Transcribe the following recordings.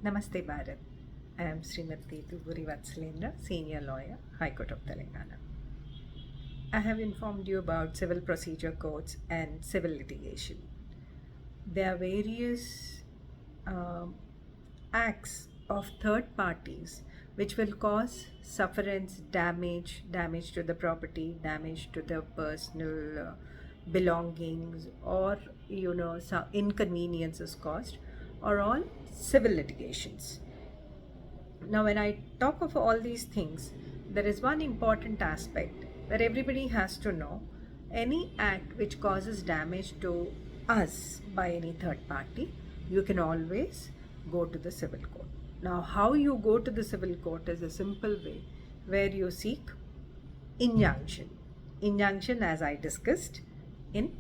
Namaste Bharat. I am Srimati Tuburi Vatsalendra, Senior Lawyer, High Court of Telangana. I have informed you about civil procedure codes and civil litigation. There are various acts of third parties which will cause sufferance, damage to the property, damage to the personal belongings, or some inconveniences caused, are all civil litigations. Now, when I talk of all these things, there is one important aspect where everybody has to know any act which causes damage to us by any third party, you can always go to the civil court. Now, how you go to the civil court is a simple way where you seek injunction. Injunction, as I discussed, in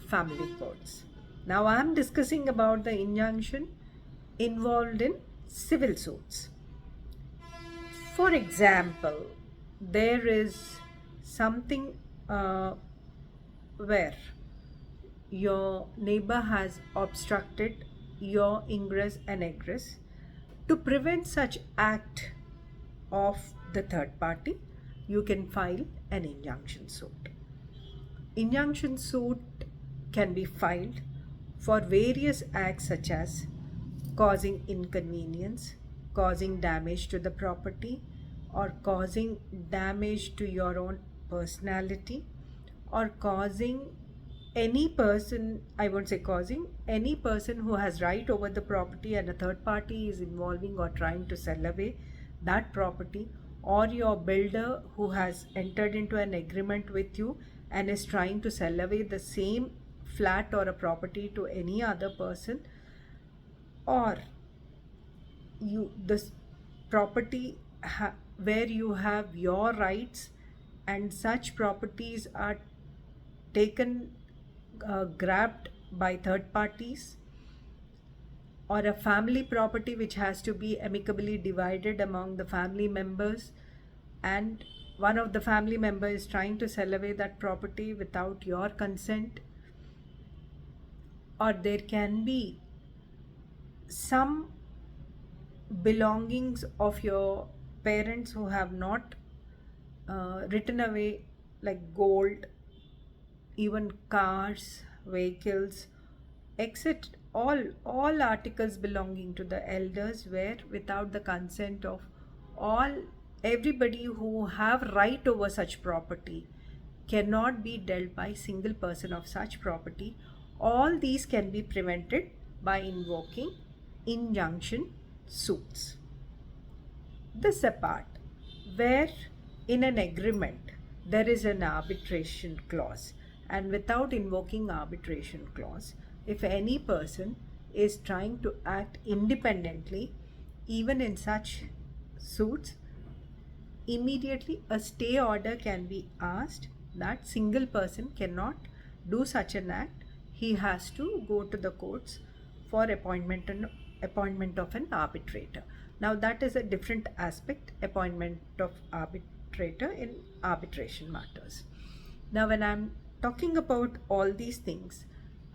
family courts. Now, I am discussing about the injunction involved in civil suits. For example, there is something where your neighbor has obstructed your ingress and egress. To prevent such act of the third party, you can file an injunction suit. Injunction suit can be filed for various acts such as causing inconvenience, causing damage to the property, or causing damage to your own personality, or causing any person, I won't say causing, any person who has right over the property and a third party is involving or trying to sell away that property, or your builder who has entered into an agreement with you and is trying to sell away the same flat or a property to any other person, or this property where you have your rights and such properties are taken, grabbed by third parties, or a family property which has to be amicably divided among the family members, and one of the family members is trying to sell away that property without your consent, or there can be some belongings of your parents who have not written away, like gold, even cars, vehicles, etc. All articles belonging to the elders, where without the consent of everybody who have right over such property, cannot be dealt by single person of such property. All these can be prevented by invoking injunction suits. This apart, where in an agreement there is an arbitration clause, and without invoking arbitration clause, if any person is trying to act independently, even in such suits, immediately a stay order can be asked. That single person cannot do such an act. He has to go to the courts for appointment of an arbitrator. Now that is a different aspect, appointment of arbitrator in arbitration matters. Now when I'm talking about all these things,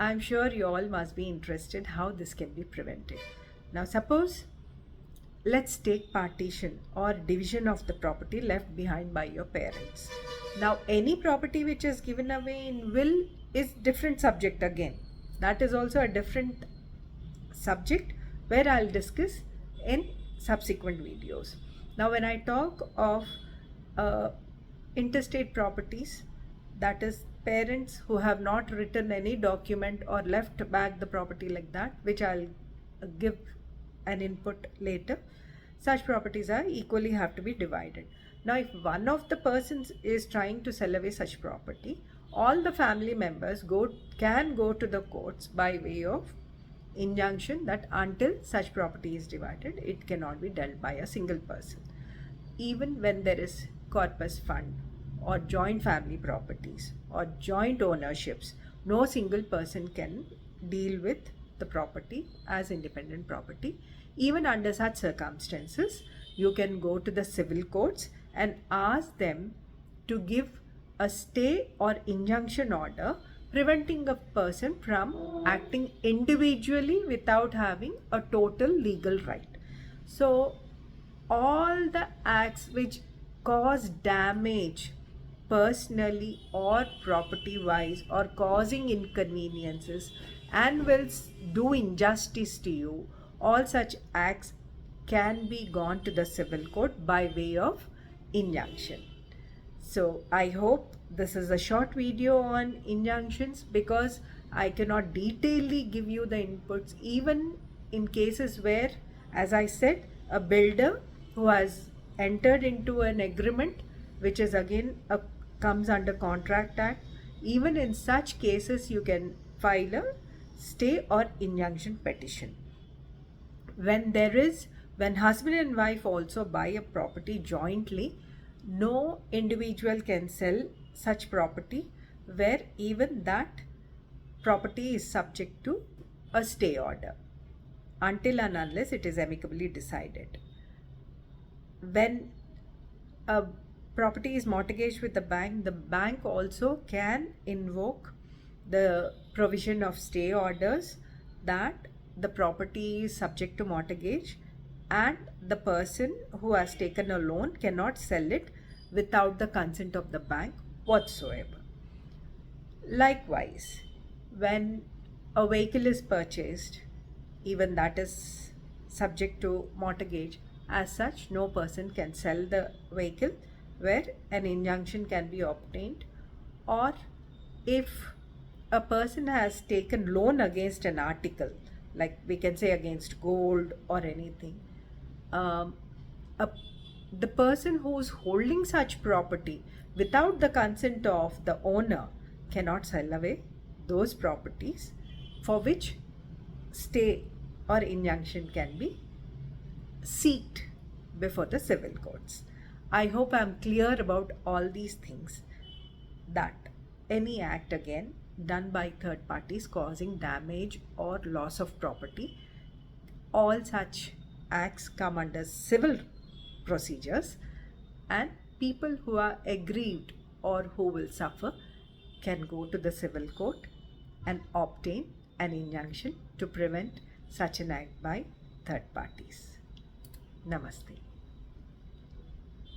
I'm sure you all must be interested how this can be prevented. Now suppose, let's take partition or division of the property left behind by your parents. Now any property which is given away in will is different subject again. That is also a different subject where I'll discuss in subsequent videos. Now when I talk of interstate properties, that is parents who have not written any document or left back the property like that, which I'll give an input later, such properties are equally have to be divided. Now if one of the persons is trying to sell away such property, all the family members can go to the courts by way of injunction that until such property is divided, it cannot be dealt by a single person. Even when there is corpus fund or joint family properties or joint ownerships, no single person can deal with the property as independent property. Even under such circumstances, you can go to the civil courts and ask them to give a stay or injunction order preventing a person from acting individually without having a total legal right. So, all the acts which cause damage personally or property wise or causing inconveniences and will do injustice to you, all such acts can be gone to the civil court by way of injunction. So I hope this is a short video on injunctions, because I cannot detailedly give you the inputs, even in cases where, as I said, a builder who has entered into an agreement which is again comes under Contract Act. Even in such cases you can file a stay or injunction petition. When husband and wife also buy a property jointly, no individual can sell such property where even that property is subject to a stay order until and unless it is amicably decided. When a property is mortgaged with the bank also can invoke the provision of stay orders that the property is subject to mortgage and the person who has taken a loan cannot sell it without the consent of the bank whatsoever. Likewise, when a vehicle is purchased, even that is subject to mortgage, as such, no person can sell the vehicle where an injunction can be obtained. Or if a person has taken loan against an article, like we can say against gold or anything, um, a, the person who is holding such property without the consent of the owner cannot sell away those properties for which stay or injunction can be sought before the civil courts. I hope I am clear about all these things, that any act again done by third parties causing damage or loss of property, all such acts come under civil procedures, and people who are aggrieved or who will suffer can go to the civil court and obtain an injunction to prevent such an act by third parties. Namaste.